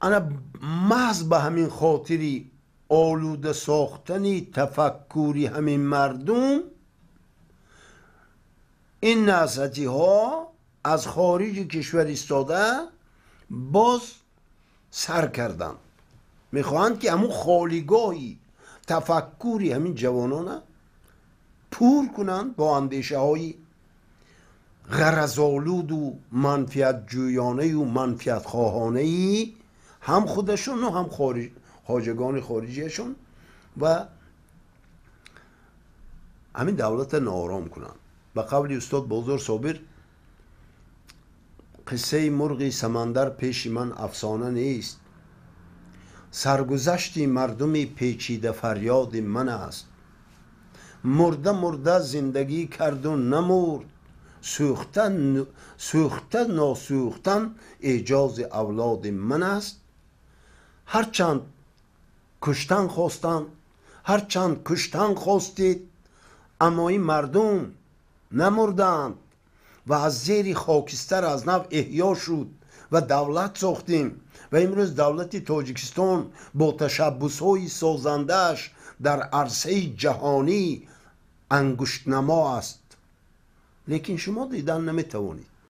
انا محض به همین خاطری آلوده ساختنی تفکری همین مردم، این نهضتی ها از خارج کشور ایستاده باز سر کردن، میخواهند که همون خالیگاهی تفکری همین جوانان پر کنند با اندیشه های غرض‌آلود و منفعت جویانه و منفعت خواهانه، هم خودشون و هم خواجگان خارجیشون، و همین دولت ناآرام کنند. به قول استاد بازار صابر، قصه مرغی سمندر پیش من افسانه نیست، سرگذشتی مردمی پیچیده فریاد من است. مرده مرده زندگی کرد و نمرد، سوخته ناسوختن اعجاز اولاد من است. هرچند کشتن خواستند، هرچند کشتن خواستید، اما این مردم نمردند و از زیر خاکستر از نو احیا شد و دولت ساختیم و امروز دولت تاجیکستان با تشبس‌های سازنده‌اش در عرصه جهانی انگشت نما است، لیکن شما دیدن نمیتوانید.